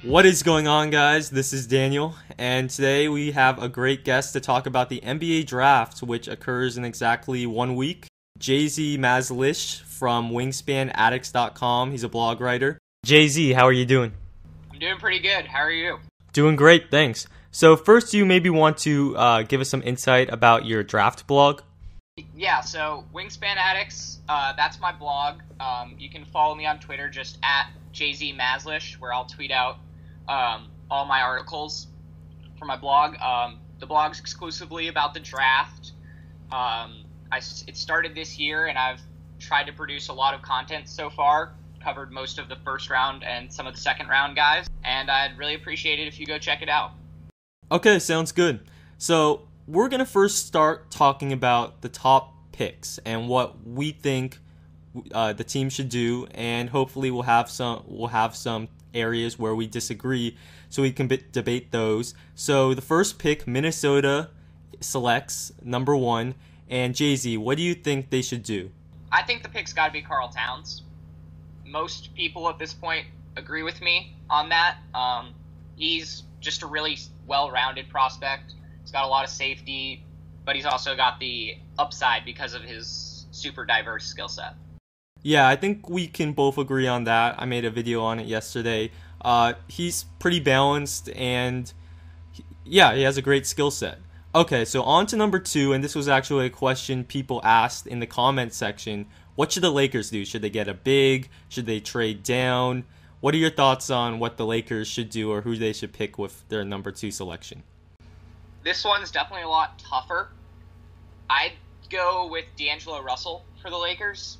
What is going on, guys? This is Daniel, and today we have a great guest to talk about the NBA draft, which occurs in exactly 1 week. Jay-Z Mazlish from WingspanAddicts.com. He's a blog writer. Jay-Z, how are you doing? I'm doing pretty good. How are you? Doing great, thanks. So first, you maybe want to give us some insight about your draft blog? Yeah, so Wingspan Addicts, that's my blog. You can follow me on Twitter just at Jay-Z Mazlish, where I'll tweet out all my articles for my blog. The blog's exclusively about the draft. It started this year, and I've tried to produce a lot of content so far. Covered most of the first round and some of the second round guys, and I'd really appreciate it if you go check it out. Okay, sounds good. So we're going to first start talking about the top picks and what we think the team should do, and hopefully we'll have some areas where we disagree so we can debate those. So the first pick, Minnesota selects number 1, and Jay-Z, what do you think they should do? I think the pick's got to be Karl Towns. Most people at this point agree with me on that. He's just a really well-rounded prospect. He's got a lot of safety, but he's also got the upside because of his super diverse skill set. Yeah, I think we can both agree on that. I made a video on it yesterday. He's pretty balanced, and he has a great skill set. Okay, so on to number 2, and this was actually a question people asked in the comment section. What should the Lakers do? Should they get a big? Should they trade down? What are your thoughts on what the Lakers should do or who they should pick with their number 2 selection? This one's definitely a lot tougher. I'd go with D'Angelo Russell for the Lakers.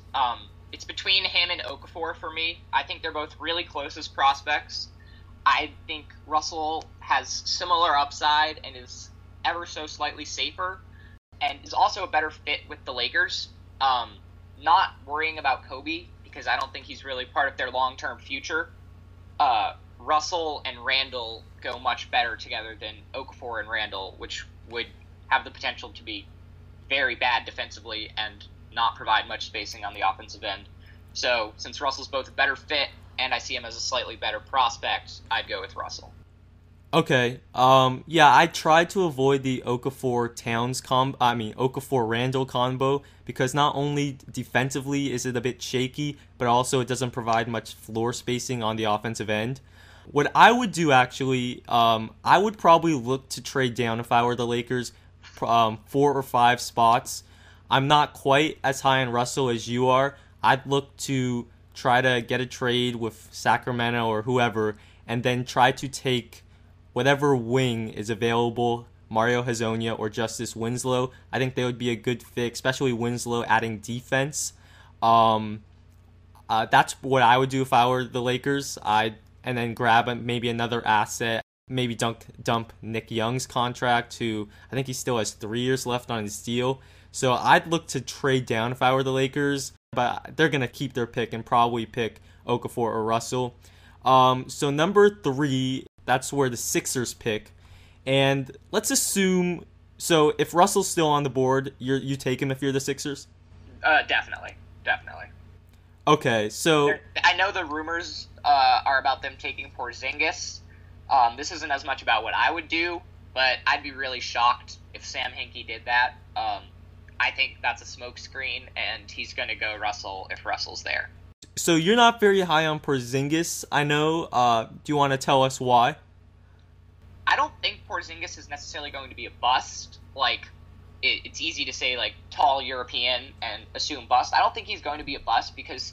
It's between him and Okafor for me. I think they're both really close as prospects. I think Russell has similar upside and is ever so slightly safer and is also a better fit with the Lakers. Not worrying about Kobe because I don't think he's really part of their long-term future. Russell and Randall go much better together than Okafor and Randall, which would have the potential to be very bad defensively and not provide much spacing on the offensive end. So since Russell's both a better fit and I see him as a slightly better prospect, I'd go with Russell. Okay. I tried to avoid the Okafor-Randall combo because not only defensively is it a bit shaky, but also it doesn't provide much floor spacing on the offensive end. What I would do actually, I would probably look to trade down if I were the Lakers, 4 or 5 spots. I'm not quite as high on Russell as you are. I'd look to try to get a trade with Sacramento or whoever, and then try to take whatever wing is available, Mario Hezonja or Justice Winslow. I think they would be a good fit, especially Winslow adding defense. That's what I would do if I were the Lakers. And then grab maybe another asset, maybe dump Nick Young's contract, who I think he still has 3 years left on his deal. So I'd look to trade down if I were the Lakers, but they're going to keep their pick and probably pick Okafor or Russell. So number 3, that's where the Sixers pick. And let's assume, so if Russell's still on the board, you take him if you're the Sixers? Definitely. Okay, so I know the rumors are about them taking Porzingis. This isn't as much about what I would do, but I'd be really shocked if Sam Hinkie did that. I think that's a smokescreen, and he's going to go Russell if Russell's there. So you're not very high on Porzingis, I know. Do you want to tell us why? I don't think Porzingis is necessarily going to be a bust. It's easy to say, tall European and assume bust. I don't think he's going to be a bust because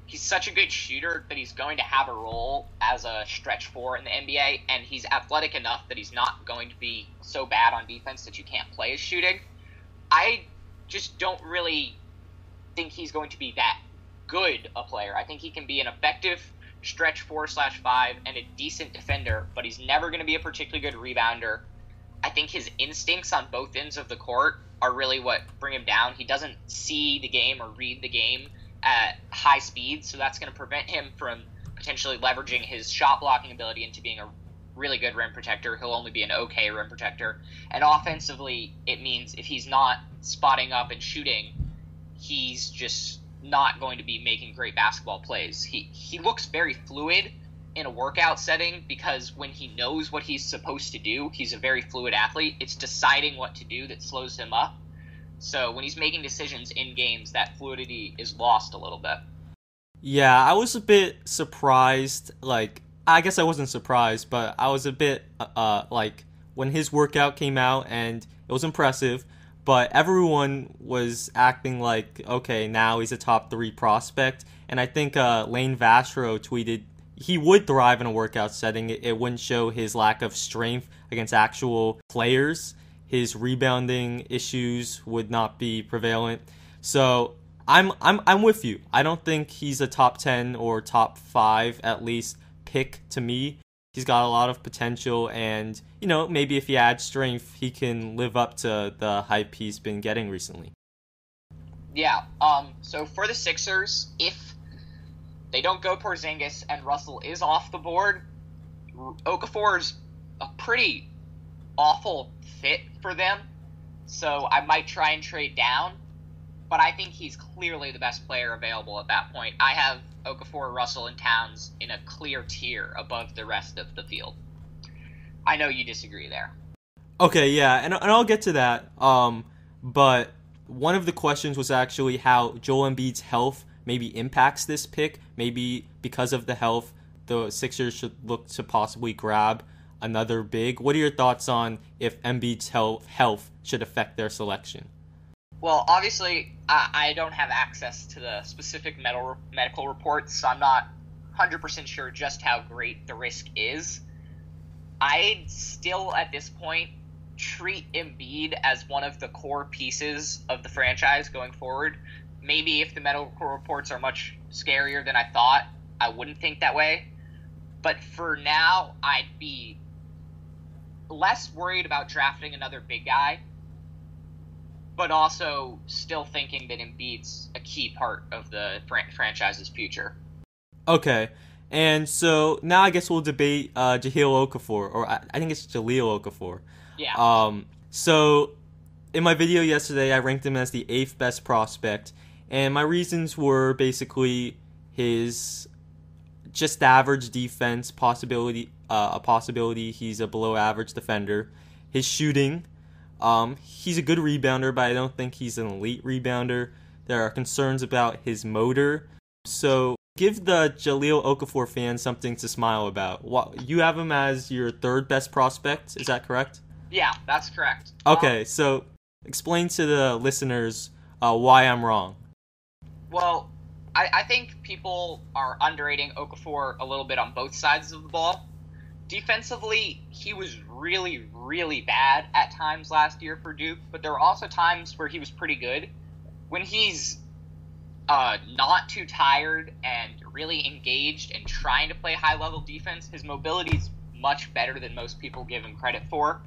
he's such a good shooter that he's going to have a role as a stretch 4 in the NBA, and he's athletic enough that he's not going to be so bad on defense that you can't play his shooting. I just don't really think he's going to be that good a player. I think he can be an effective stretch 4/5 and a decent defender, but he's never going to be a particularly good rebounder. I think his instincts on both ends of the court are really what bring him down. He doesn't see the game or read the game at high speed, so that's going to prevent him from potentially leveraging his shot blocking ability into being a really good rim protector. He'll only be an okay rim protector. And offensively, it means if he's not spotting up and shooting, he's just not going to be making great basketball plays. He looks very fluid in a workout setting because when he knows what he's supposed to do, he's a very fluid athlete. It's deciding what to do that slows him up. So when he's making decisions in games, that fluidity is lost a little bit. Yeah, I was a bit surprised. Like, I guess I wasn't surprised, but I was a bit like when his workout came out, and it was impressive. But everyone was acting like, okay, now he's a top 3 prospect. And I think Lane Vastro tweeted he would thrive in a workout setting. It wouldn't show his lack of strength against actual players. His rebounding issues would not be prevalent. So I'm with you. I don't think he's a top 10 or top 5 at least pick to me. He's got a lot of potential, and maybe if he adds strength, he can live up to the hype he's been getting recently. Yeah. So for the Sixers, if they don't go Porzingis and Russell is off the board, Okafor is a pretty awful fit for them. So I might try and trade down, but I think he's clearly the best player available at that point. I have Okafor, Russell, and Towns in a clear tier above the rest of the field. I know you disagree there. Okay, yeah, and I'll get to that. But one of the questions was actually how Joel Embiid's health maybe impacts this pick. Maybe because of the health, the Sixers should look to possibly grab another big. What are your thoughts on if Embiid's health should affect their selection? Well, obviously, I don't have access to the specific medical reports, so I'm not 100% sure just how great the risk is. I'd still, at this point, treat Embiid as one of the core pieces of the franchise going forward. Maybe if the medical reports are much scarier than I thought, I wouldn't think that way. But for now, I'd be less worried about drafting another big guy, but also still thinking that Embiid's a key part of the franchise's future. Okay, and so now I guess we'll debate Jahlil Okafor, or I think it's Jahlil Okafor. Yeah. So in my video yesterday, I ranked him as the 8th best prospect, and my reasons were basically his just average defense, a possibility he's a below average defender, his shooting. He's a good rebounder, but I don't think he's an elite rebounder. There are concerns about his motor. So give the Jahlil Okafor fans something to smile about. You have him as your 3rd best prospect, is that correct? Yeah, that's correct. Okay, so explain to the listeners why I'm wrong. Well, I think people are underrating Okafor a little bit on both sides of the ball. Defensively, he was really, really bad at times last year for Duke, but there were also times where he was pretty good. When he's not too tired and really engaged and trying to play high-level defense, his mobility is much better than most people give him credit for.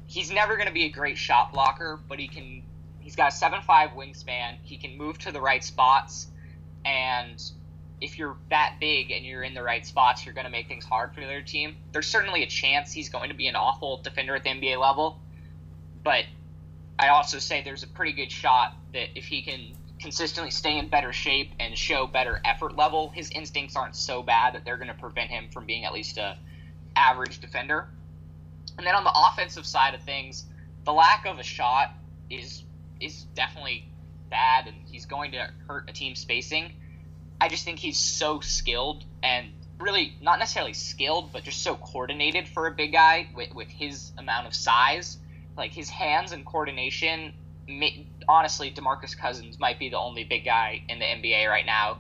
He's never going to be a great shot blocker, but he's got a 7'5" wingspan. He can move to the right spots, and if you're that big and you're in the right spots, you're going to make things hard for the other team. There's certainly a chance he's going to be an awful defender at the NBA level, but I also say there's a pretty good shot that if he can consistently stay in better shape and show better effort level, his instincts aren't so bad that they're going to prevent him from being at least a average defender. And then on the offensive side of things, the lack of a shot is definitely bad, and he's going to hurt a team's spacing. I just think he's so skilled, and really not necessarily skilled, but just so coordinated for a big guy with his amount of size. Like, his hands and coordination, honestly, DeMarcus Cousins might be the only big guy in the NBA right now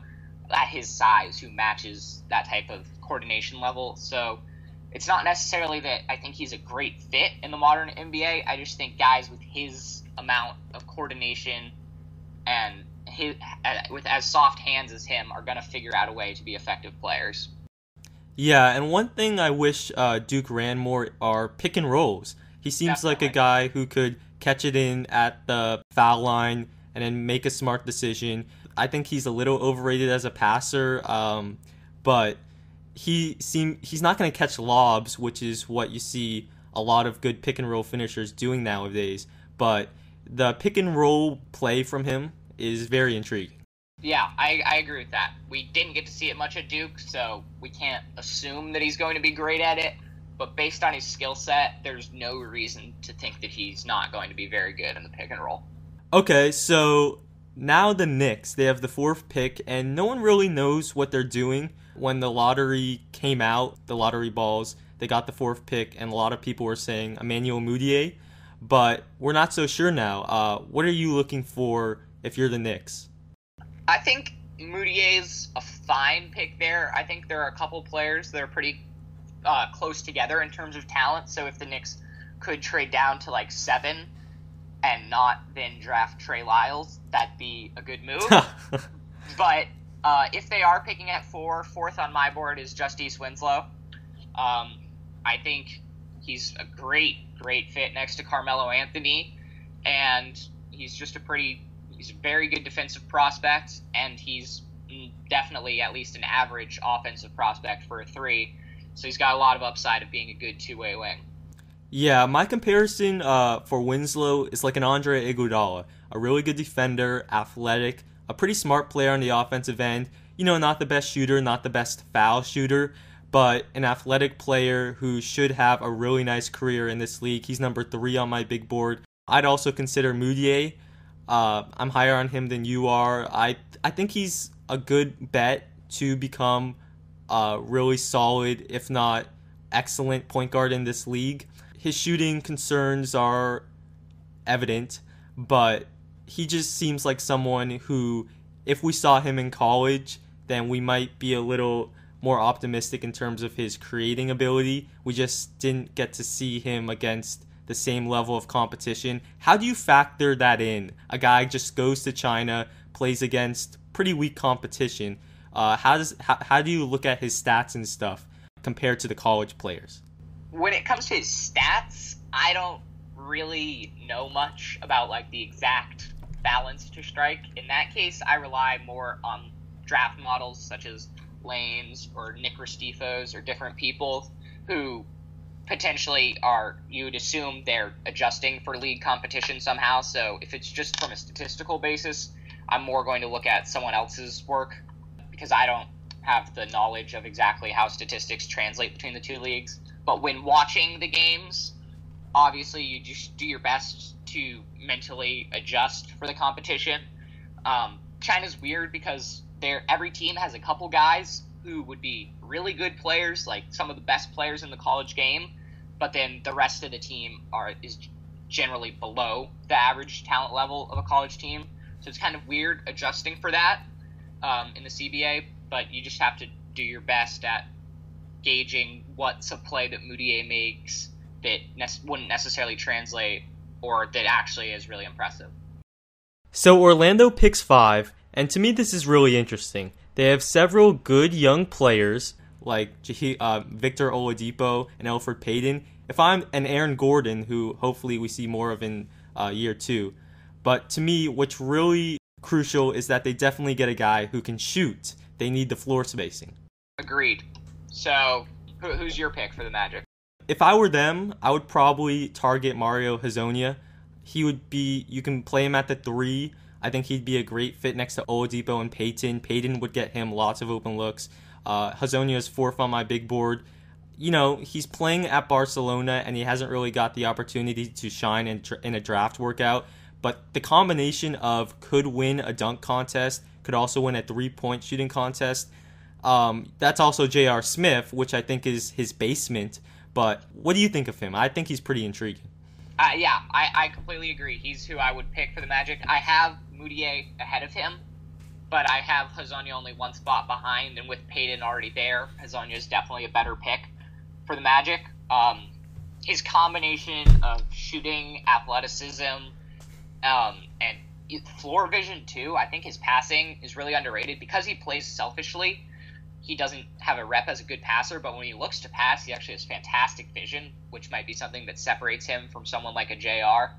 at his size who matches that type of coordination level. So it's not necessarily that I think he's a great fit in the modern NBA. I just think guys with his amount of coordination and with as soft hands as him are going to figure out a way to be effective players. Yeah, and one thing I wish Duke ran more are pick and rolls. He seems like a guy who could catch it in at the foul line and then make a smart decision. I think he's a little overrated as a passer, but he's not going to catch lobs, which is what you see a lot of good pick and roll finishers doing nowadays. But the pick and roll play from him is very intriguing. Yeah, I agree with that. We didn't get to see it much at Duke, so we can't assume that he's going to be great at it. But based on his skill set, there's no reason to think that he's not going to be very good in the pick and roll. Okay, so now the Knicks, they have the 4th pick, and no one really knows what they're doing. When the lottery came out, the lottery balls, they got the 4th pick, and a lot of people were saying Emmanuel Mudiay, but we're not so sure now. What are you looking for if you're the Knicks? I think Moutier's a fine pick there. I think there are a couple players that are pretty close together in terms of talent. So if the Knicks could trade down to like 7 and not then draft Trey Lyles, that'd be a good move. But if they are picking at 4, 4th on my board is Justice Winslow. I think he's a great fit next to Carmelo Anthony, and he's just he's a very good defensive prospect, and he's definitely at least an average offensive prospect for a 3. So he's got a lot of upside of being a good two-way wing. Yeah, my comparison for Winslow is like an Andre Iguodala, a really good defender, athletic, a pretty smart player on the offensive end. You know, not the best shooter, not the best foul shooter, but an athletic player who should have a really nice career in this league. He's number 3 on my big board. I'd also consider Mudiay. I'm higher on him than you are. I think he's a good bet to become a really solid, if not excellent, point guard in this league. His shooting concerns are evident, but he just seems like someone who, if we saw him in college, then we might be a little more optimistic in terms of his creating ability. We just didn't get to see him against the same level of competition. How do you factor that in? A guy just goes to China, plays against pretty weak competition. How do you look at his stats and stuff compared to the college players? When it comes to his stats, I don't really know much about like the exact balance to strike. In that case, I rely more on draft models such as Lanes or Nick Restifos or different people who potentially you would assume they're adjusting for league competition somehow. So if it's just from a statistical basis, I'm more going to look at someone else's work because I don't have the knowledge of exactly how statistics translate between the two leagues. But when watching the games, obviously you just do your best to mentally adjust for the competition. China's weird because every team has a couple guys who would be really good players, like some of the best players in the college game, but then the rest of the team is generally below the average talent level of a college team. So it's kind of weird adjusting for that in the CBA, but you just have to do your best at gauging what's a play that Mudiay makes that wouldn't necessarily translate or that actually is really impressive. So Orlando picks 5, and to me this is really interesting. They have several good young players like Victor Oladipo and Elfrid Payton. If I'm an Aaron Gordon, who hopefully we see more of in year 2, but to me what's really crucial is that they definitely get a guy who can shoot. They need the floor spacing. Agreed. So who's your pick for the Magic? If I were them, I would probably target Mario Hezonja. You can play him at the 3. I think he'd be a great fit next to Oladipo and Payton. Payton would get him lots of open looks. Hezonja is 4th on my big board. You know, he's playing at Barcelona, and he hasn't really got the opportunity to shine in a draft workout. But the combination of could win a dunk contest, could also win a 3-point shooting contest. That's also J.R. Smith, which I think is his basement. But what do you think of him? I think he's pretty intriguing. Yeah, I completely agree. He's who I would pick for the Magic. I have Mudiay ahead of him, but I have Hezonja only one spot behind, and with Payton already there, Hezonja is definitely a better pick for the Magic. His combination of shooting, athleticism, and floor vision too. I think his passing is really underrated because he plays selfishly. He doesn't have a rep as a good passer, but when he looks to pass, he actually has fantastic vision, which might be something that separates him from someone like a JR.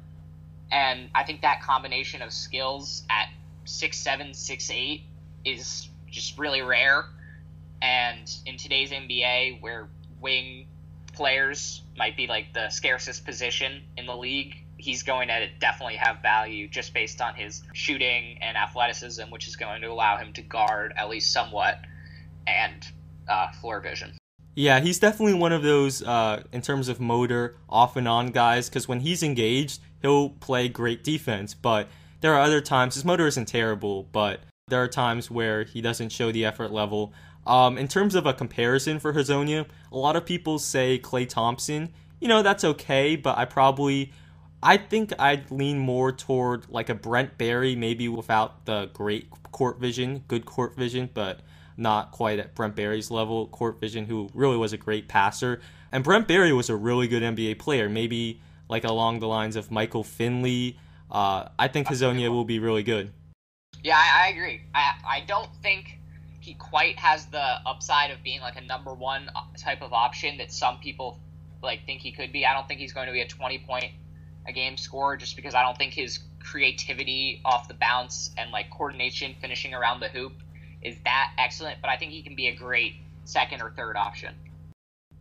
And I think that combination of skills at 6'7", 6'8" is just really rare. And in today's NBA, where wing players might be like the scarcest position in the league, he's going to definitely have value just based on his shooting and athleticism, which is going to allow him to guard at least somewhat, and floor vision. Yeah, he's definitely one of those, in terms of motor, off and on guys, because when he's engaged, he'll play great defense, but there are other times, his motor isn't terrible, but there are times where he doesn't show the effort level. In terms of a comparison for Hezonja, a lot of people say Klay Thompson. That's okay, but I think I'd lean more toward like a Brent Barry, maybe without the great good court vision, but not quite at Brent Barry's level court vision, who really was a great passer. And Brent Barry was a really good NBA player, maybe like along the lines of Michael Finley. I think Hezonja will be really good. Yeah, I agree. I don't think he quite has the upside of being like a number one type of option that some people think he could be. I don't think he's going to be a 20-point a game scorer, just because I don't think his creativity off the bounce and coordination finishing around the hoop is that excellent, but I think he can be a great second or third option.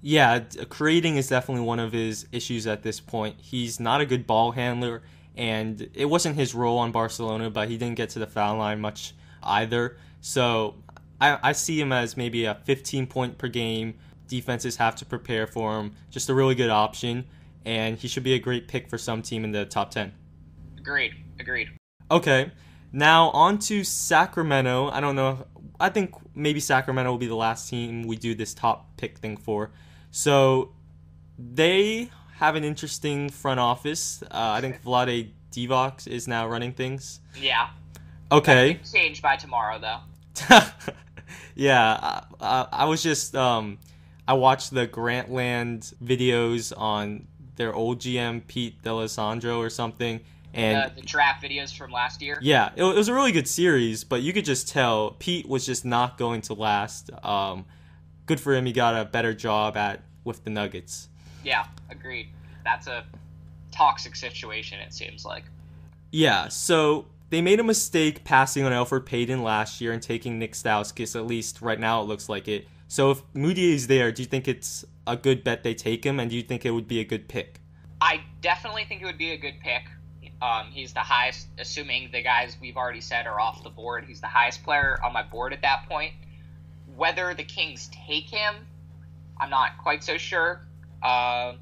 Yeah, creating is definitely one of his issues at this point. He's not a good ball handler, and it wasn't his role on Barcelona, but he didn't get to the foul line much either. So I see him as maybe a 15-point per game. Defenses have to prepare for him. Just a really good option, and he should be a great pick for some team in the top 10. Agreed. Okay, now on to Sacramento. I don't know. I think maybe Sacramento will be the last team we do this top pick thing for. So they have an interesting front office. I think Vlade Divac is now running things. Yeah. Okay. Changed by tomorrow, though. Yeah, I was just I watched the Grantland videos on their old GM Pete D'Alessandro or something, and the draft videos from last year. Yeah, it was a really good series, but you could just tell Pete was just not going to last. Good for him, he got a better job with the Nuggets. Yeah, agreed. That's a toxic situation, it seems like. Yeah, so they made a mistake passing on Elfrid Payton last year and taking Nick Stauskas, at least right now it looks like it. So if Moutier is there, do you think it's a good bet they take him, and do you think it would be a good pick? I definitely think it would be a good pick. He's the highest, assuming the guys we've already said are off the board, he's the highest player on my board at that point. Whether the Kings take him, I'm not quite so sure. I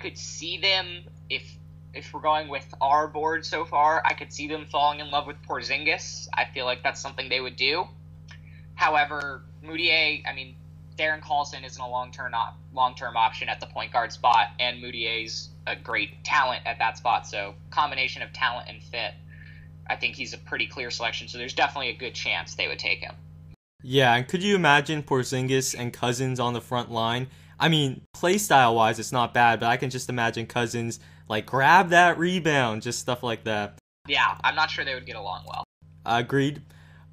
could see them, if we're going with our board so far, I could see them falling in love with Porzingis. I feel like that's something they would do. However, Moutier, Darren Collison isn't a long-term option at the point guard spot, and Moutier's a great talent at that spot. So combination of talent and fit, I think he's a pretty clear selection. So there's definitely a good chance they would take him. Yeah, and could you imagine Porzingis and Cousins on the front line? Play style-wise, it's not bad, but I can just imagine Cousins, grab that rebound, just stuff like that. Yeah, I'm not sure they would get along well. Agreed.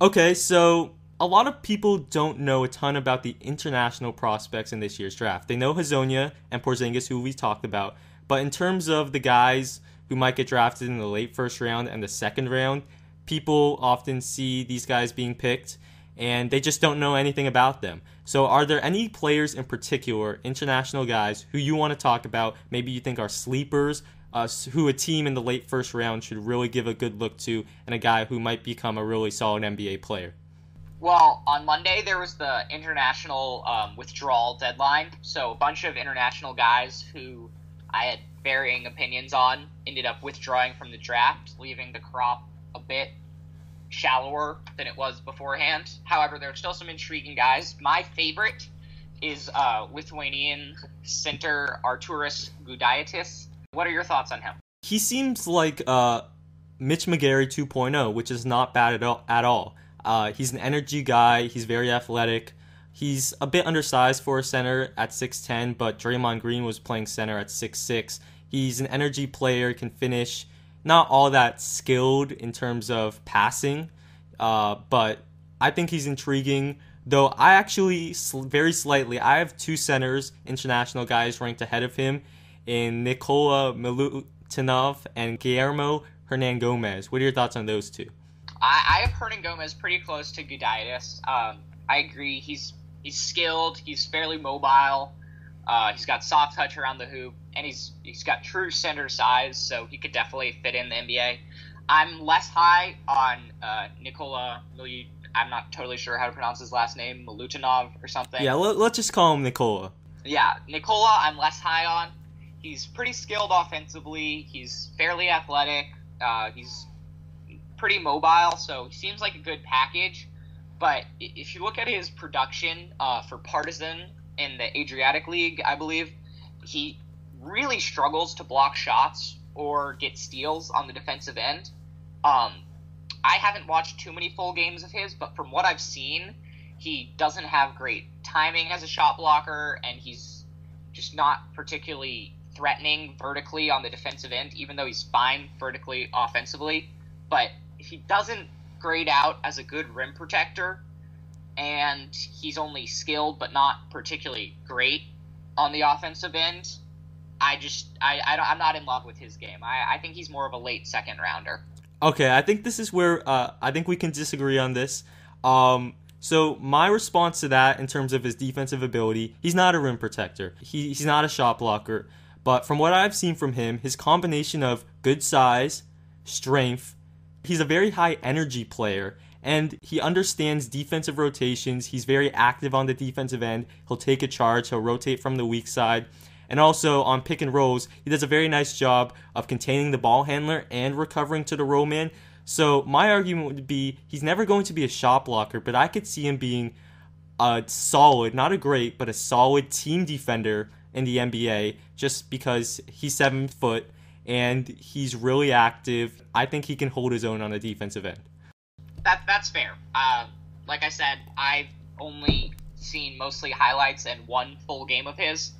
Okay, so a lot of people don't know a ton about the international prospects in this year's draft. They know Hezonja and Porzingis, who we talked about, but in terms of the guys who might get drafted in the late first round and the second round, people often see these guys being picked, and they just don't know anything about them. So are there any players in particular, international guys, who you want to talk about, maybe you think are sleepers, who a team in the late first round should really give a good look to, and a guy who might become a really solid NBA player? Well, on Monday there was the international withdrawal deadline, so a bunch of international guys who I had varying opinions on ended up withdrawing from the draft, leaving the crop a bit shallower than it was beforehand. However, there are still some intriguing guys. My favorite is Lithuanian center Arturas Gudaitis. What are your thoughts on him? He seems like Mitch McGarry 2.0, which is not bad at all. He's an energy guy. He's very athletic. He's a bit undersized for a center at 6'10", but Draymond Green was playing center at 6'6". He's an energy player, can finish. Not all that skilled in terms of passing, but I think he's intriguing. Though I actually, very slightly, I have two centers, international guys ranked ahead of him in Nikola Milutinov and Guillermo Hernan Gomez. What are your thoughts on those two? I have Hernan Gomez pretty close to Gudaitis. I agree. He's skilled. He's fairly mobile. He's got soft touch around the hoop, and he's got true center size, so he could definitely fit in the NBA. I'm less high on Nikola. I'm not totally sure how to pronounce his last name, Milutinov or something. Yeah, let's just call him Nikola. Yeah, Nikola I'm less high on. He's pretty skilled offensively. He's fairly athletic. He's pretty mobile, so he seems like a good package. But if you look at his production for Partizan in the Adriatic League, I believe, he really struggles to block shots or get steals on the defensive end. I haven't watched too many full games of his, but from what I've seen, he doesn't have great timing as a shot blocker, and he's just not particularly threatening vertically on the defensive end, even though he's fine vertically offensively. But he doesn't grade out as a good rim protector, and he's only skilled but not particularly great on the offensive end. I'm not in love with his game. I think he's more of a late second rounder. Okay, I think this is where I think we can disagree on this. So my response to that in terms of his defensive ability, he's not a rim protector. He's not a shot blocker. But from what I've seen from him, his combination of good size, strength, he's a very high energy player, and he understands defensive rotations. He's very active on the defensive end. He'll take a charge. He'll rotate from the weak side. And also on pick and rolls, he does a very nice job of containing the ball handler and recovering to the roll man. So my argument would be he's never going to be a shot blocker, but I could see him being a solid, not a great, but a solid team defender in the NBA just because he's 7 foot and he's really active. I think he can hold his own on the defensive end. That's fair. Like I said, I've only seen mostly highlights and one full game of his.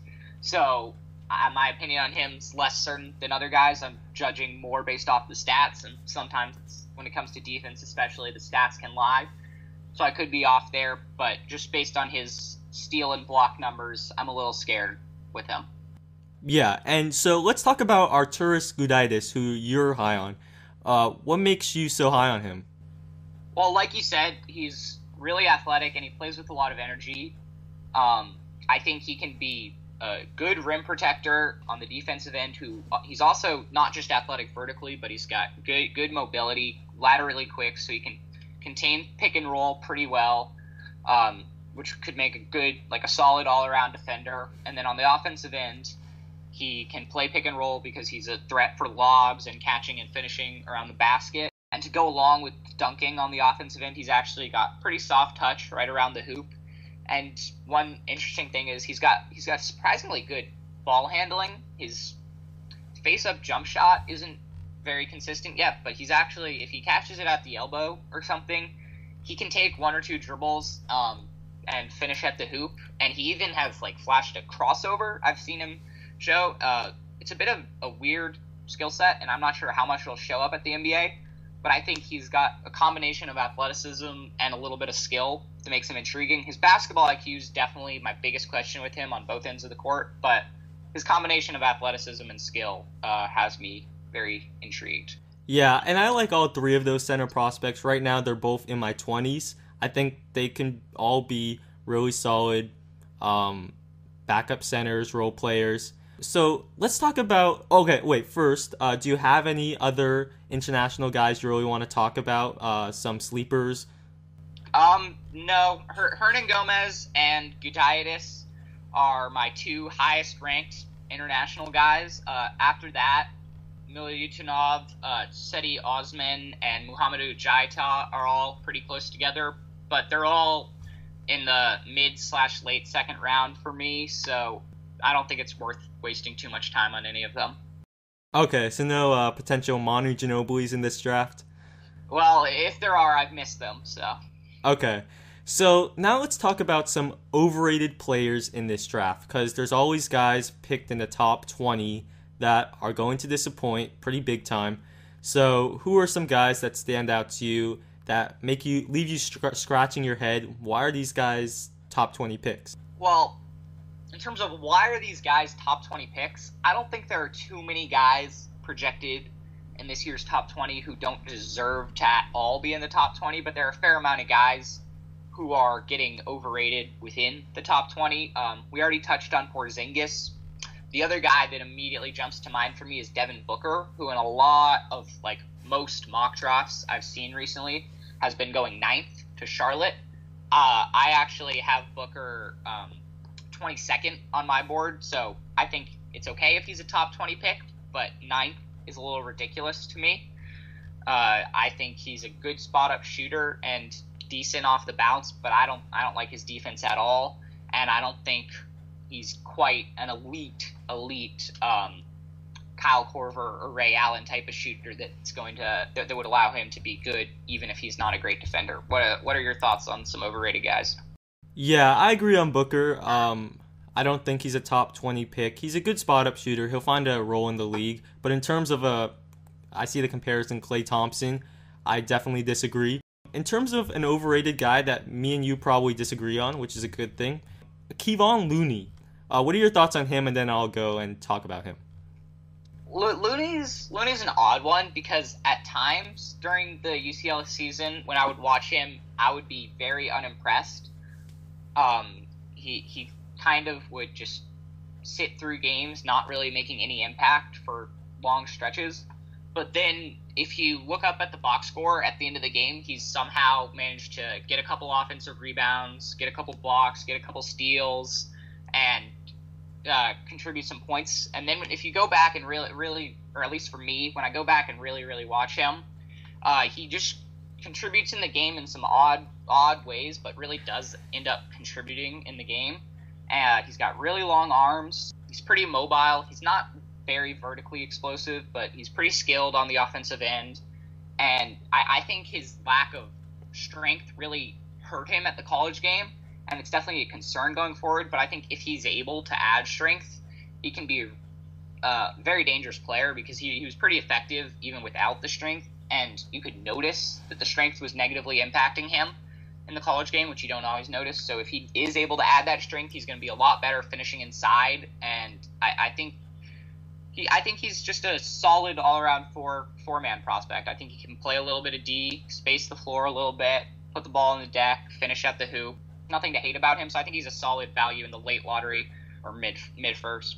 So my opinion on him is less certain than other guys. I'm judging more based off the stats, and sometimes when it comes to defense especially, the stats can lie. So I could be off there, but just based on his steal and block numbers, I'm a little scared with him. Yeah, and so let's talk about Arturas Gudaitis, who you're high on. What makes you so high on him? Well, like you said, he's really athletic and he plays with a lot of energy. I think he can be a good rim protector on the defensive end. He's also not just athletic vertically, but he's got good mobility, laterally quick, so he can contain pick and roll pretty well, which could make a solid all-around defender. And then on the offensive end, he can play pick and roll because he's a threat for lobs and catching and finishing around the basket. And to go along with dunking on the offensive end, he's actually got pretty soft touch right around the hoop. And one interesting thing is he's got surprisingly good ball handling. His face-up jump shot isn't very consistent yet, but he's actually, if he catches it at the elbow or something, he can take one or two dribbles and finish at the hoop. And he even has flashed a crossover. I've seen him show. It's a bit of a weird skill set, and I'm not sure how much it'll show up at the NBA. But I think he's got a combination of athleticism and a little bit of skill that makes him intriguing. His basketball IQ is definitely my biggest question with him on both ends of the court, but his combination of athleticism and skill has me very intrigued. Yeah, and I like all three of those center prospects. Right now, they're both in my 20s. I think they can all be really solid backup centers, role players. So let's talk about, first, do you have any other international guys you really want to talk about? Some sleepers? No. Hernan Gomez and Gudaitis are my two highest ranked international guys. After that, Milutinov, Seti Osman, and Muhammadu Jaita are all pretty close together, but they're all in the mid/late second round for me, so I don't think it's worth wasting too much time on any of them. Okay, so no potential Manu Ginobilis in this draft? Well, if there are, I've missed them, so. Okay, so now let's talk about some overrated players in this draft, because there's always guys picked in the top 20 that are going to disappoint pretty big time. So who are some guys that stand out to you that leave you scratching your head? Why are these guys top 20 picks? Well, in terms of why are these guys top 20 picks, I don't think there are too many guys projected in this year's top 20 who don't deserve to at all be in the top 20, but there are a fair amount of guys who are getting overrated within the top 20. We already touched on Porzingis. The other guy that immediately jumps to mind for me is Devin Booker, who in a lot of most mock drafts I've seen recently has been going 9th to Charlotte. I actually have Booker 22nd on my board, so I think it's okay if he's a top 20 pick, but 9th is a little ridiculous to me. I think he's a good spot-up shooter and decent off the bounce, but I don't like his defense at all, and I don't think he's quite an elite Kyle Korver or Ray Allen type of shooter that would allow him to be good even if he's not a great defender. What are your thoughts on some overrated guys? Yeah, I agree on Booker. I don't think he's a top 20 pick. He's a good spot-up shooter. He'll find a role in the league, but in terms of I see the comparison Klay Thompson. I definitely disagree. In terms of an overrated guy that me and you probably disagree on, which is a good thing, Kevon Looney. What are your thoughts on him? And then I'll go and talk about him. Looney's an odd one because at times during the UCLA season, when I would watch him, I would be very unimpressed. He kind of would just sit through games, not really making any impact for long stretches. But then if you look up at the box score at the end of the game, he's somehow managed to get a couple offensive rebounds, get a couple blocks, get a couple steals, and contribute some points. And then if you go back and really, or at least for me, when I go back and really watch him, he just contributes in the game in some odd ways, but really does end up contributing in the game. He's got really long arms. He's pretty mobile. He's not very vertically explosive, but he's pretty skilled on the offensive end. And I think his lack of strength really hurt him at the college game, and it's definitely a concern going forward. But I think if he's able to add strength, he can be a very dangerous player because he was pretty effective even without the strength, and you could notice that the strength was negatively impacting him in the college game, which you don't always notice. So if he is able to add that strength, he's going to be a lot better finishing inside, and I think he's just a solid all-around four-man prospect. I think he can play a little bit of D, space the floor a little bit, put the ball in the deck, finish at the hoop. Nothing to hate about him, so I think he's a solid value in the late lottery or mid-first.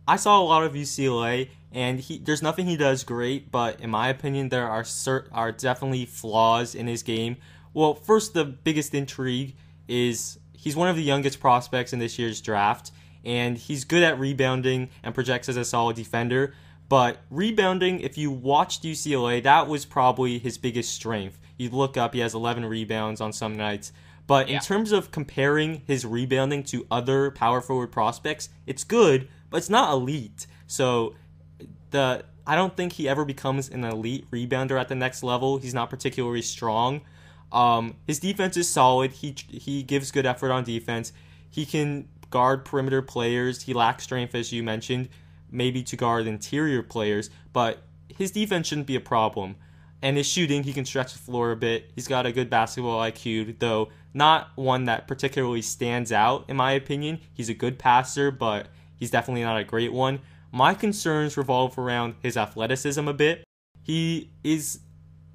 I saw a lot of UCLA, and there's nothing he does great, but in my opinion, there are definitely flaws in his game. Well, first, the biggest intrigue is he's one of the youngest prospects in this year's draft, and he's good at rebounding and projects as a solid defender. But rebounding, if you watched UCLA, that was probably his biggest strength. You look up, he has 11 rebounds on some nights. But in terms of comparing his rebounding to other power forward prospects, it's good, but it's not elite. So I don't think he ever becomes an elite rebounder at the next level. He's not particularly strong. His defense is solid. He gives good effort on defense. He can guard perimeter players. He lacks strength, as you mentioned, maybe to guard interior players, but his defense shouldn't be a problem. And his shooting, he can stretch the floor a bit. He's got a good basketball IQ, though not one that particularly stands out, in my opinion. He's a good passer, but he's definitely not a great one. My concerns revolve around his athleticism a bit. He is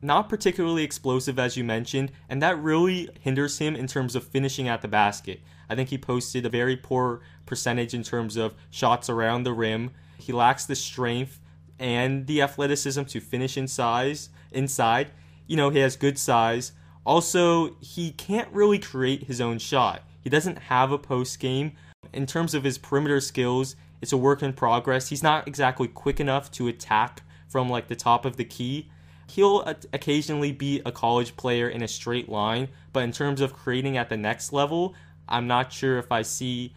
not particularly explosive, as you mentioned, and that really hinders him in terms of finishing at the basket. I think he posted a very poor percentage in terms of shots around the rim. He lacks the strength and the athleticism to finish inside. He has good size. Also, he can't really create his own shot. He doesn't have a post game. In terms of his perimeter skills, it's a work in progress. He's not exactly quick enough to attack from the top of the key. He'll occasionally beat a college player in a straight line, but in terms of creating at the next level, I'm not sure if I see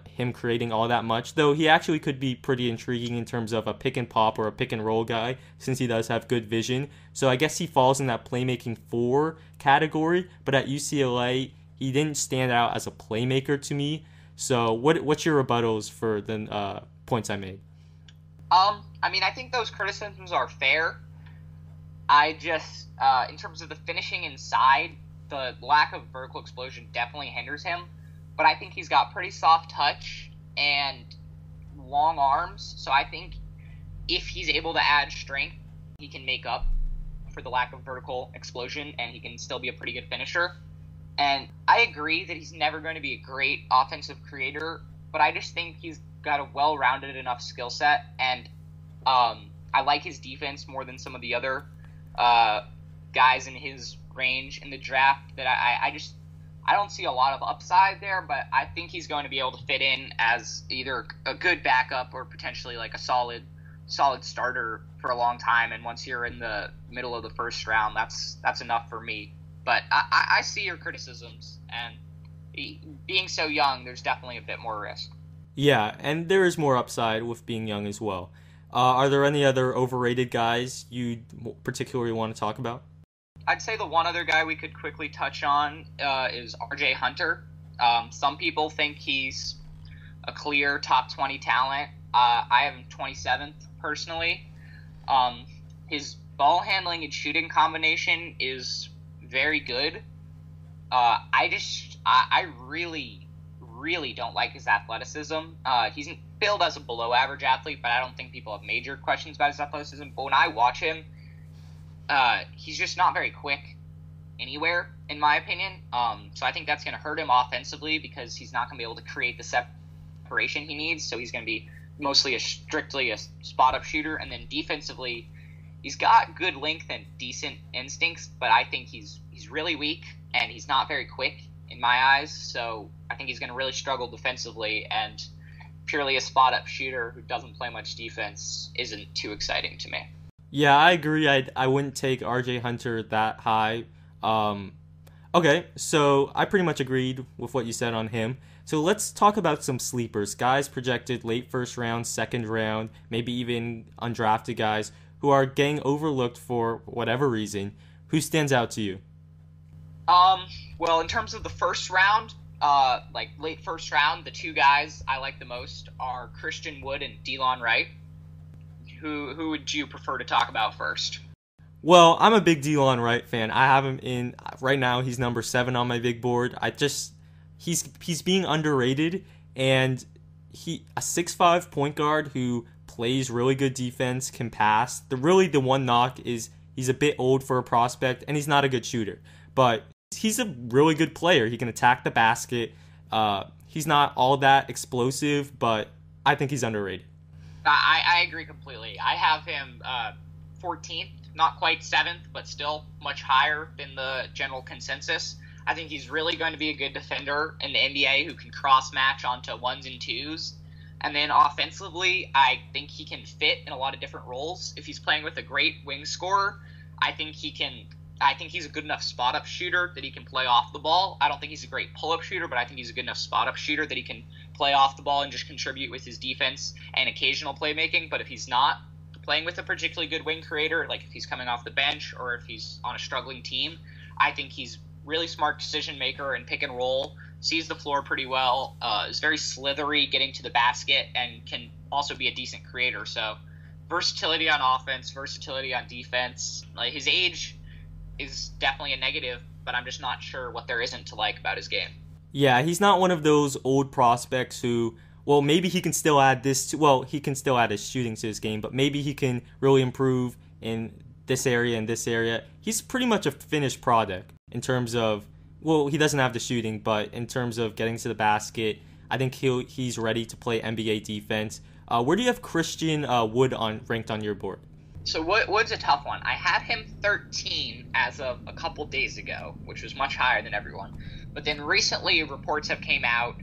him creating all that much, though he actually could be pretty intriguing in terms of a pick and pop or a pick and roll guy, since he does have good vision. So I guess he falls in that playmaking 4 category, but at UCLA, he didn't stand out as a playmaker to me. So what's your rebuttals for the points I made? I think those criticisms are fair. I just, in terms of the finishing inside, the lack of vertical explosion definitely hinders him. But I think he's got pretty soft touch and long arms. So I think if he's able to add strength, he can make up for the lack of vertical explosion, and he can still be a pretty good finisher. And I agree that he's never going to be a great offensive creator, but I just think he's got a well-rounded enough skill set, and I like his defense more than some of the other guys in his range in the draft. That I don't see a lot of upside there, but I think he's going to be able to fit in as either a good backup or potentially like a solid starter for a long time. And once you're in the middle of the first round, that's enough for me. But I see your criticisms, and being so young, there's definitely a bit more risk. Yeah, and there is more upside with being young as well. Are there any other overrated guys you particularly want to talk about? I'd say the one other guy we could quickly touch on is RJ Hunter. Some people think he's a clear top 20 talent. I have him 27th personally. His ball handling and shooting combination is very good. I really don't like his athleticism. He's billed as a below average athlete, but I don't think people have major questions about his athleticism. But when I watch him, he's just not very quick anywhere, in my opinion. So I think that's going to hurt him offensively because he's not going to be able to create the separation he needs. So he's going to be mostly strictly a spot-up shooter. And then defensively, he's got good length and decent instincts, but I think he's really weak and he's not very quick in my eyes. So I think he's going to really struggle defensively, and purely a spot-up shooter who doesn't play much defense isn't too exciting to me. Yeah, I agree. I wouldn't take RJ Hunter that high. Okay, so I pretty much agreed with what you said on him. So let's talk about some sleepers, guys projected late first round, second round, maybe even undrafted guys who are getting overlooked for whatever reason. Who stands out to you? Well, in terms of the first round, like late first round, the two guys I like the most are Christian Wood and Delon Wright. Who would you prefer to talk about first? Well, I'm a big Delon Wright fan. I have him in right now. He's number 7 on my big board. He's being underrated, and a 6'5" point guard who plays really good defense, can pass. The one knock is he's a bit old for a prospect, and he's not a good shooter. But he's a really good player. He can attack the basket. He's not all that explosive, but I think he's underrated. I agree completely. I have him 14th, not quite 7th, but still much higher than the general consensus. I think he's really going to be a good defender in the NBA who can cross-match onto 1s and 2s. And then offensively, I think he can fit in a lot of different roles. If he's playing with a great wing scorer, I think he's a good enough spot-up shooter that he can play off the ball. I don't think he's a great pull-up shooter, but I think he's a good enough spot-up shooter that he can play off the ball and just contribute with his defense and occasional playmaking. But if he's not playing with a particularly good wing creator, like if he's coming off the bench or if he's on a struggling team, I think he's really smart decision-maker and pick and roll, sees the floor pretty well, is very slithery getting to the basket, and can also be a decent creator. So versatility on offense, versatility on defense. Like, his age is definitely a negative, but I'm just not sure what there isn't to like about his game. Yeah, he's not one of those old prospects who, well, maybe he can still add he can still add his shooting to his game, but maybe he can really improve in this area and this area. He's pretty much a finished product in terms of, well, he doesn't have the shooting, but in terms of getting to the basket, I think he's ready to play NBA defense. Where do you have Christian Wood ranked on your board? So Wood's a tough one. I had him 13 as of a couple days ago, which was much higher than everyone. But then recently reports have came out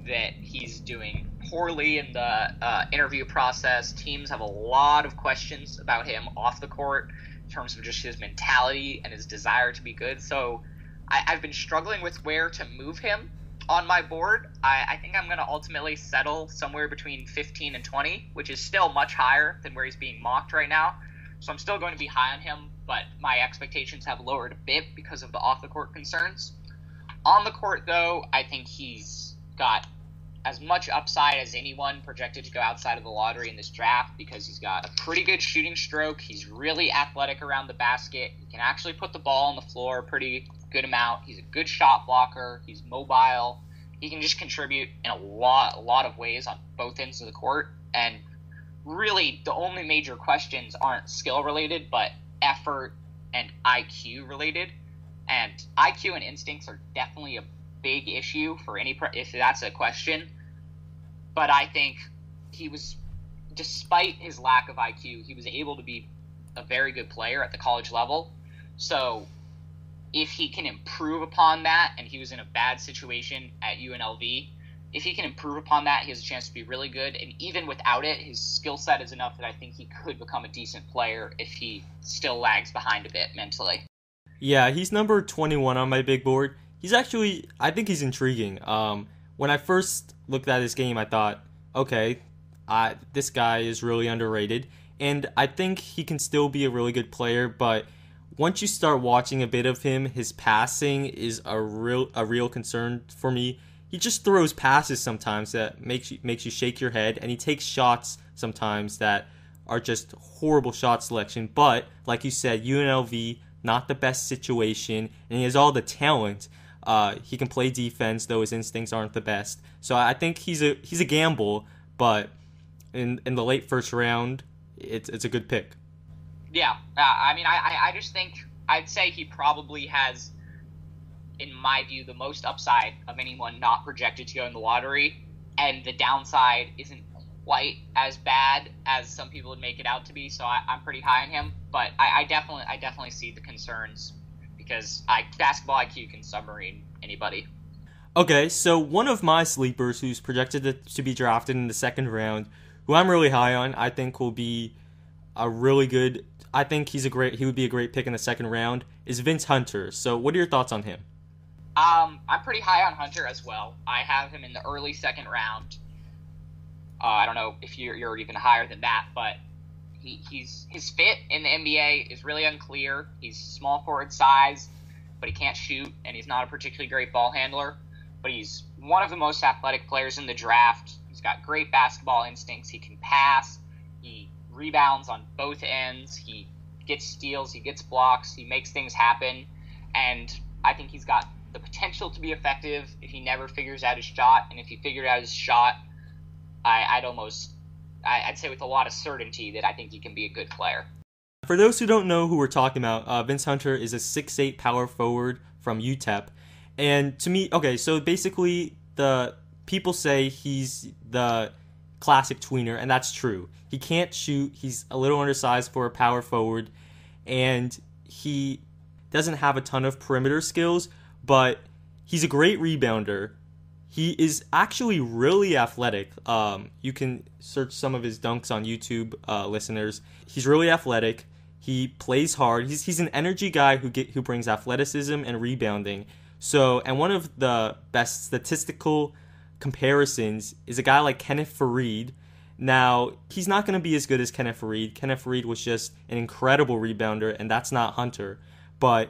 that he's doing poorly in the interview process. Teams have a lot of questions about him off the court in terms of just his mentality and his desire to be good. So I've been struggling with where to move him on my board. I think I'm going to ultimately settle somewhere between 15 and 20, which is still much higher than where he's being mocked right now. So I'm still going to be high on him, but my expectations have lowered a bit because of the off-the-court concerns. On the court, though, I think he's got as much upside as anyone projected to go outside of the lottery in this draft because he's got a pretty good shooting stroke. He's really athletic around the basket. He can actually put the ball on the floor a pretty good amount. He's a good shot blocker. He's mobile. He can just contribute in a lot of ways on both ends of the court. And really, the only major questions aren't skill related, but effort and IQ related. And IQ and instincts are definitely a big issue for if that's a question. But I think despite his lack of IQ, he was able to be a very good player at the college level. So if he can improve upon that, and he was in a bad situation at UNLV, if he can improve upon that, he has a chance to be really good. And even without it, his skill set is enough that I think he could become a decent player if he still lags behind a bit mentally. Yeah, he's number 21 on my big board. I think he's intriguing. When I first looked at his game, I thought, okay, this guy is really underrated. And I think he can still be a really good player, but once you start watching a bit of him, his passing is a real concern for me. He just throws passes sometimes that makes you shake your head, and he takes shots sometimes that are just horrible shot selection. But like you said, UNLV, not the best situation, and he has all the talent. He can play defense, though his instincts aren't the best. So I think he's a gamble, but in the late first round, it's a good pick. Yeah, I just think I'd say he probably has, in my view, the most upside of anyone not projected to go in the lottery, and the downside isn't quite as bad as some people would make it out to be. So I'm pretty high on him, but I definitely see the concerns because basketball IQ can submarine anybody. Okay, so one of my sleepers who's projected to be drafted in the second round, who I'm really high on, I think will be a really good. I think he would be a great pick in the second round, is Vince Hunter. So what are your thoughts on him? I'm pretty high on Hunter as well. I have him in the early second round. I don't know if you're even higher than that, but his fit in the NBA is really unclear. He's small forward size, but he can't shoot, and he's not a particularly great ball handler. But he's one of the most athletic players in the draft. He's got great basketball instincts. He can pass. He rebounds on both ends. He gets steals. He gets blocks. He makes things happen. And I think he's got the potential to be effective if he never figures out his shot. And if he figured out his shot, I'd say with a lot of certainty that I think he can be a good player. For those who don't know who we're talking about, Vince Hunter is a 6'8" power forward from UTEP. And to me, okay, so basically the people say he's the classic tweener, and that's true. He can't shoot. He's a little undersized for a power forward, and he doesn't have a ton of perimeter skills, but he's a great rebounder. He is actually really athletic. You can search some of his dunks on YouTube, listeners. He's really athletic. He plays hard. He's an energy guy who brings athleticism and rebounding. So, and one of the best statistical comparisons is a guy like Kenneth Faried. Now, he's not going to be as good as Kenneth Faried. Kenneth Faried was just an incredible rebounder, and that's not Hunter. But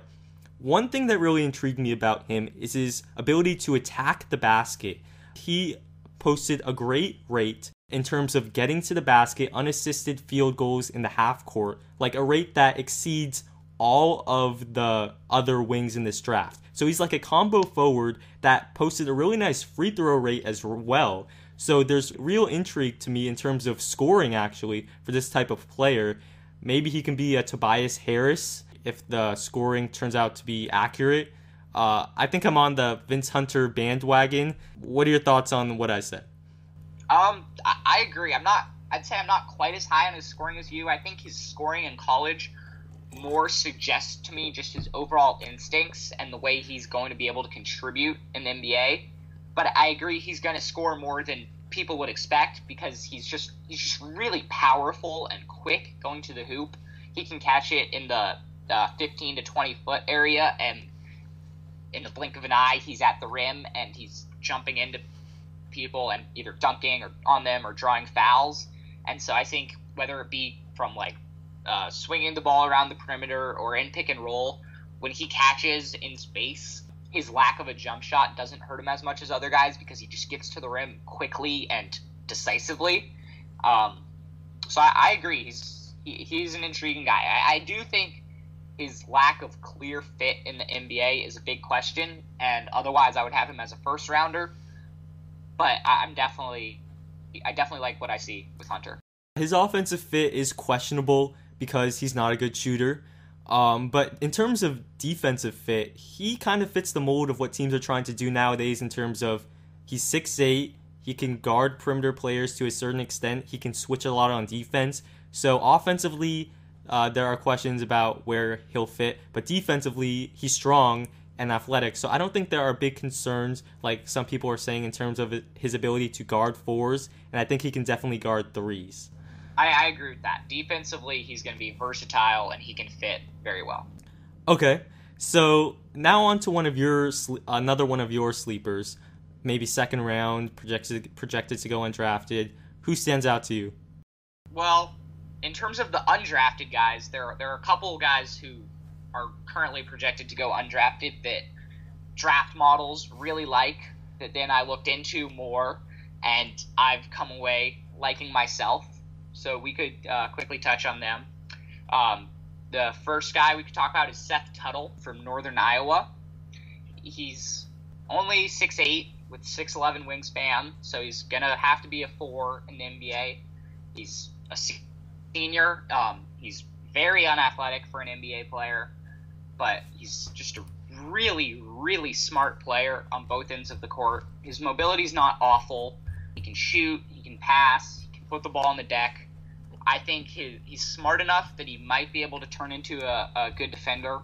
one thing that really intrigued me about him is his ability to attack the basket. He posted a great rate in terms of getting to the basket, unassisted field goals in the half court, like a rate that exceeds all of the other wings in this draft. So he's like a combo forward that posted a really nice free throw rate as well. So there's real intrigue to me in terms of scoring, actually, for this type of player. Maybe he can be a Tobias Harris if the scoring turns out to be accurate. I think I'm on the Vince Hunter bandwagon. What are your thoughts on what I said? I agree. I'd say I'm not quite as high on his scoring as you. I think his scoring in college more suggests to me just his overall instincts and the way he's going to be able to contribute in the NBA. But I agree he's going to score more than people would expect because he's just really powerful and quick going to the hoop. He can catch it in the 15 to 20 foot area, and in the blink of an eye, he's at the rim and he's jumping into people and either dunking or on them or drawing fouls. And so I think whether it be from swinging the ball around the perimeter or in pick and roll, when he catches in space, his lack of a jump shot doesn't hurt him as much as other guys because he just gets to the rim quickly and decisively. So I agree. He's an intriguing guy. I do think his lack of clear fit in the NBA is a big question, and otherwise I would have him as a first rounder. But I definitely like what I see with Hunter. His offensive fit is questionable because he's not a good shooter. But in terms of defensive fit, he kind of fits the mold of what teams are trying to do nowadays in terms of he's 6'8", he can guard perimeter players to a certain extent, he can switch a lot on defense. So offensively, there are questions about where he'll fit, but defensively, he's strong and athletic. So I don't think there are big concerns like some people are saying in terms of his ability to guard fours, and I think he can definitely guard threes. I agree with that. Defensively, he's going to be versatile and he can fit very well. Okay, so now on to another one of your sleepers, maybe second round, projected to go undrafted. Who stands out to you? Well, in terms of the undrafted guys, there are a couple of guys who are currently projected to go undrafted that draft models really like, that then I looked into more, and I've come away liking myself. So we could quickly touch on them. The first guy we could talk about is Seth Tuttle from Northern Iowa. He's only 6'8", with 6'11" wingspan, so he's going to have to be a 4 in the NBA. He's a senior. He's very unathletic for an NBA player, but he's just a really, really smart player on both ends of the court. His mobility's not awful. He can shoot, he can pass, he can put the ball on the deck. I think he's smart enough that he might be able to turn into a good defender.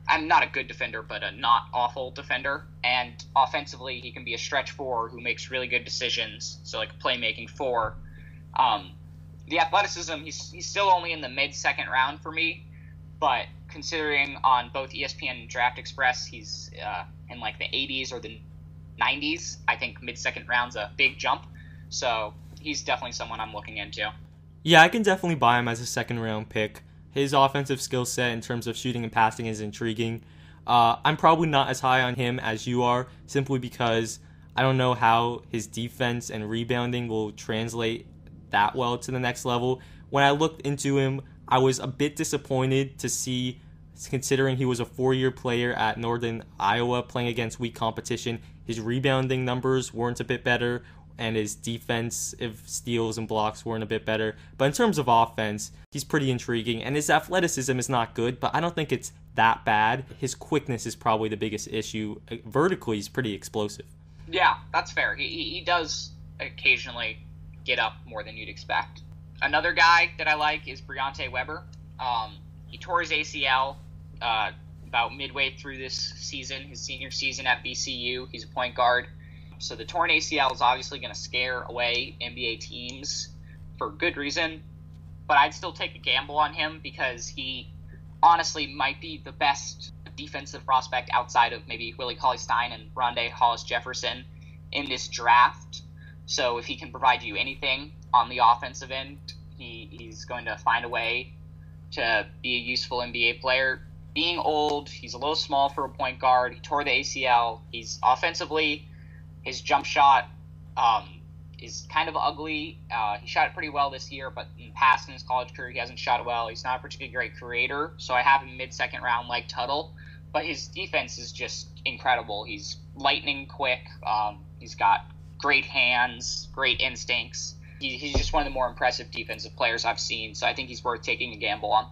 I'm not a good defender, but a not awful defender. And offensively, he can be a stretch 4 who makes really good decisions, so like a playmaking 4. The athleticism, he's still only in the mid-second round for me, but considering on both ESPN and Draft Express, he's in like the 80s or the 90s, I think mid-second round's a big jump. So he's definitely someone I'm looking into. Yeah, I can definitely buy him as a second-round pick. His offensive skill set in terms of shooting and passing is intriguing. I'm probably not as high on him as you are, simply because I don't know how his defense and rebounding will translate that well to the next level. When I looked into him, I was a bit disappointed to see, considering he was a 4-year player at Northern Iowa playing against weak competition, his rebounding numbers weren't a bit better, and his defensive steals and blocks weren't a bit better. But in terms of offense, he's pretty intriguing, and his athleticism is not good, but I don't think it's that bad. His quickness is probably the biggest issue. Vertically, he's pretty explosive. Yeah, that's fair. He does occasionally get up more than you'd expect. Another guy that I like is Briante Weber. He tore his ACL about midway through this season, his senior season at VCU. He's a point guard. So the torn ACL is obviously going to scare away NBA teams for good reason, but I'd still take a gamble on him because he honestly might be the best defensive prospect outside of maybe Willie Cauley-Stein and Rondé Hollis-Jefferson in this draft. So if he can provide you anything on the offensive end, he's going to find a way to be a useful NBA player. Being old, he's a little small for a point guard. He tore the ACL. He's offensively, his jump shot is kind of ugly. He shot it pretty well this year, but in past in his college career, he hasn't shot it well. He's not a particularly great creator, so I have him mid-second round like Tuttle. But his defense is just incredible. He's lightning quick. He's got great hands, great instincts. He's just one of the more impressive defensive players I've seen, so I think he's worth taking a gamble on.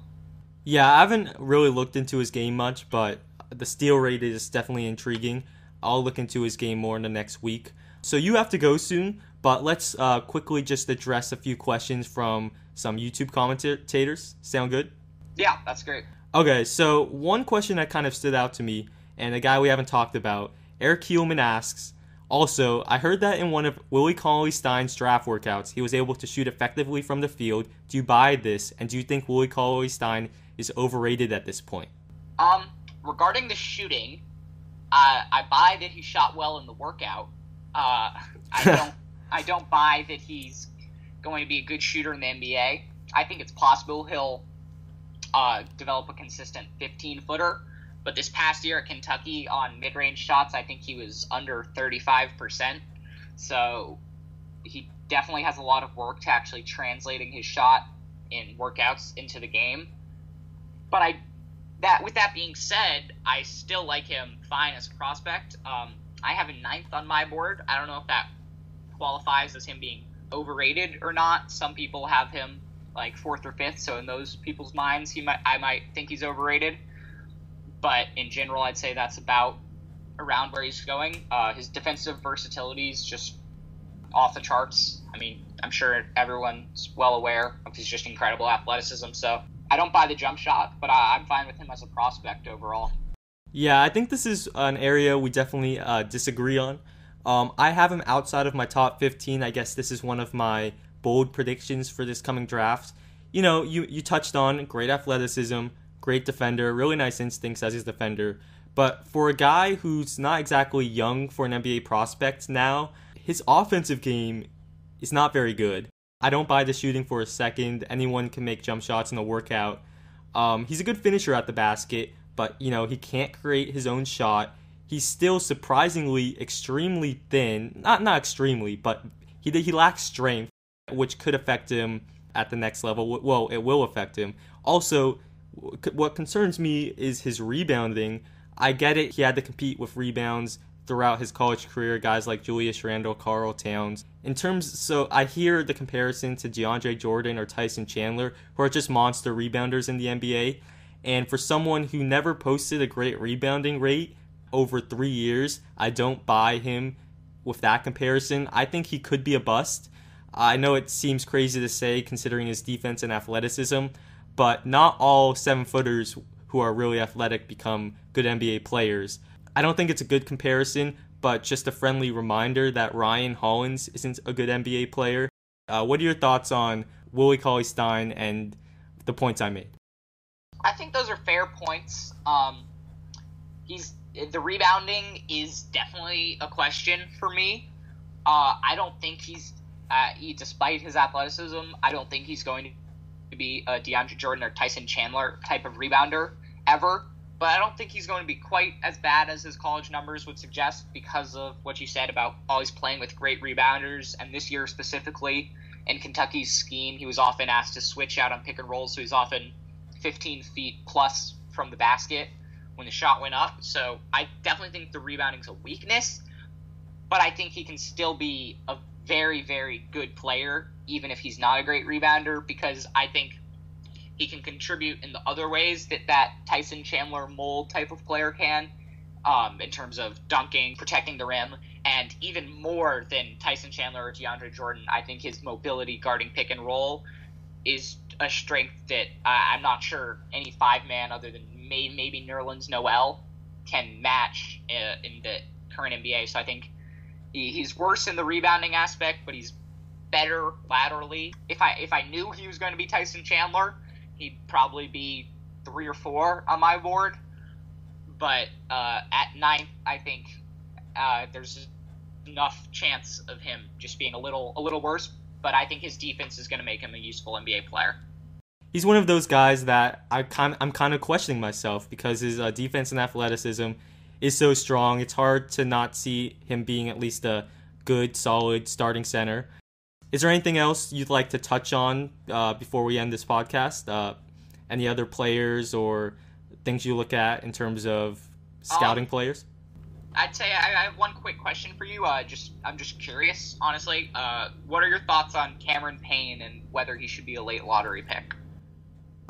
Yeah, I haven't really looked into his game much, but the steal rate is definitely intriguing. I'll look into his game more in the next week. So you have to go soon, but let's quickly just address a few questions from some YouTube commentators. Sound good? Yeah, that's great. Okay, so one question that kind of stood out to me, and a guy we haven't talked about, Eric Kielman asks, also, I heard that in one of Willie Cauley-Stein's draft workouts, he was able to shoot effectively from the field. Do you buy this, and do you think Willie Cauley-Stein is overrated at this point? Regarding the shooting, I buy that he shot well in the workout. I don't buy that he's going to be a good shooter in the NBA. I think it's possible he'll develop a consistent 15-footer. But this past year at Kentucky on mid-range shots, I think he was under 35%. So he definitely has a lot of work to actually translating his shot in workouts into the game. But with that being said, I still like him fine as a prospect. I have him 9th on my board. I don't know if that qualifies as him being overrated or not. Some people have him like 4th or 5th. So in those people's minds, I might think he's overrated. But in general, I'd say that's about around where he's going. His defensive versatility is just off the charts. I mean, I'm sure everyone's well aware of his just incredible athleticism. So I don't buy the jump shot, but I'm fine with him as a prospect overall. Yeah, I think this is an area we definitely disagree on. I have him outside of my top 15. I guess this is one of my bold predictions for this coming draft. You know, you touched on great athleticism, great defender, really nice instincts as his defender. But for a guy who's not exactly young for an NBA prospect now, his offensive game is not very good. I don't buy the shooting for a second. Anyone can make jump shots in a workout. He's a good finisher at the basket, but, you know, he can't create his own shot. He's still surprisingly extremely thin. Not extremely, but he lacks strength, which could affect him at the next level. Well, it will affect him. Also, what concerns me is his rebounding. I get it. He had to compete with rebounds throughout his college career, guys like Julius Randle, Karl Towns. So I hear the comparison to DeAndre Jordan or Tyson Chandler, who are just monster rebounders in the NBA. And for someone who never posted a great rebounding rate over 3 years, I don't buy him with that comparison. I think he could be a bust. I know it seems crazy to say considering his defense and athleticism, but not all 7-footers who are really athletic become good NBA players. I don't think it's a good comparison, but just a friendly reminder that Ryan Hollins isn't a good NBA player. What are your thoughts on Willie Cauley-Stein and the points I made? I think those are fair points. The rebounding is definitely a question for me. I don't think despite his athleticism, I don't think he's going to be a DeAndre Jordan or Tyson Chandler type of rebounder ever. But I don't think he's going to be quite as bad as his college numbers would suggest because of what you said about always playing with great rebounders. And this year specifically, in Kentucky's scheme, he was often asked to switch out on pick and rolls, so he's often 15 feet plus from the basket when the shot went up. So I definitely think the rebounding's a weakness, but I think he can still be a very, very good player, even if he's not a great rebounder, because I think he can contribute in the other ways that Tyson Chandler mold type of player can, in terms of dunking, protecting the rim, and even more than Tyson Chandler or DeAndre Jordan, I think his mobility guarding pick and roll is a strength that I'm not sure any 5-man other than maybe Nerlens Noel can match in the current NBA. So I think he's worse in the rebounding aspect, but he's better laterally. If I knew he was going to be Tyson Chandler, he'd probably be 3 or 4 on my board. But at 9th, I think there's enough chance of him just being a little worse. But I think his defense is going to make him a useful NBA player. He's one of those guys that I'm kind of questioning myself because his defense and athleticism is so strong. It's hard to not see him being at least a good, solid starting center. Is there anything else you'd like to touch on before we end this podcast? Any other players or things you look at in terms of scouting players? I'd say I have one quick question for you. I'm just curious, honestly. What are your thoughts on Cameron Payne and whether he should be a late lottery pick?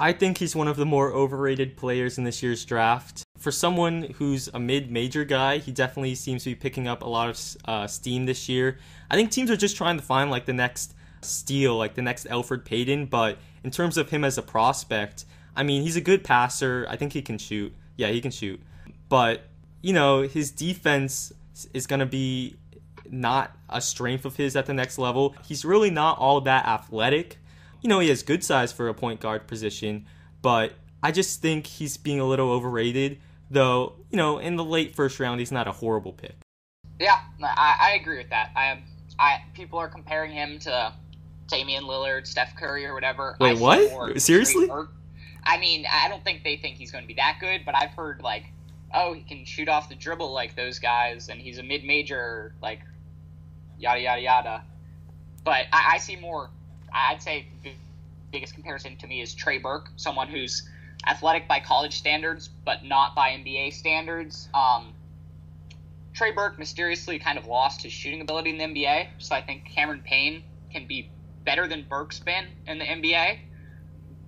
I think he's one of the more overrated players in this year's draft. For someone who's a mid-major guy, he definitely seems to be picking up a lot of steam this year. I think teams are just trying to find like the next steal, like the next Elfrid Payton, but in terms of him as a prospect, I mean, he's a good passer. I think he can shoot. Yeah, he can shoot. But, you know, his defense is going to be not a strength of his at the next level. He's really not all that athletic. You know, he has good size for a point guard position, but I just think he's being a little overrated, though, you know, in the late first round, he's not a horrible pick. Yeah, I agree with that. People are comparing him to Damian Lillard, Steph Curry, or whatever. Wait, what? Seriously? I mean, I don't think they think he's going to be that good, but I've heard, like, oh, he can shoot off the dribble like those guys, and he's a mid-major, like, yada, yada, yada. But I see more. I'd say the biggest comparison to me is Trey Burke, someone who's athletic by college standards, but not by NBA standards. Trey Burke mysteriously kind of lost his shooting ability in the NBA, so I think Cameron Payne can be better than Burke's been in the NBA.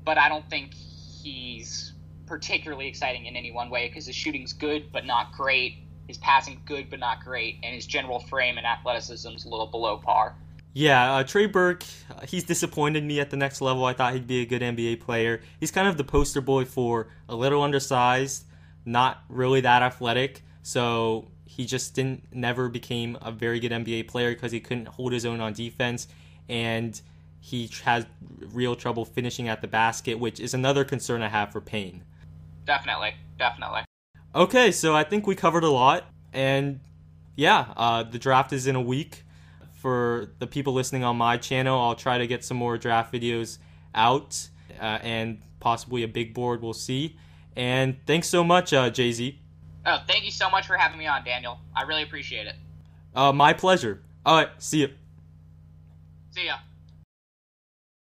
but I don't think he's particularly exciting in any one way because his shooting's good but not great, his passing good but not great, and his general frame and athleticism is a little below par. Yeah, Trey Burke, he's disappointed me at the next level. I thought he'd be a good NBA player. He's kind of the poster boy for a little undersized, not really that athletic, so he just never became a very good NBA player because he couldn't hold his own on defense, and he has real trouble finishing at the basket, which is another concern I have for Payne. Definitely. Okay, so I think we covered a lot, and yeah, the draft is in a week. For the people listening on my channel, I'll try to get some more draft videos out, and possibly a big board, we'll see. And thanks so much, Jay-Z. Oh, thank you so much for having me on, Daniel. I really appreciate it. My pleasure. All right, see you. See ya.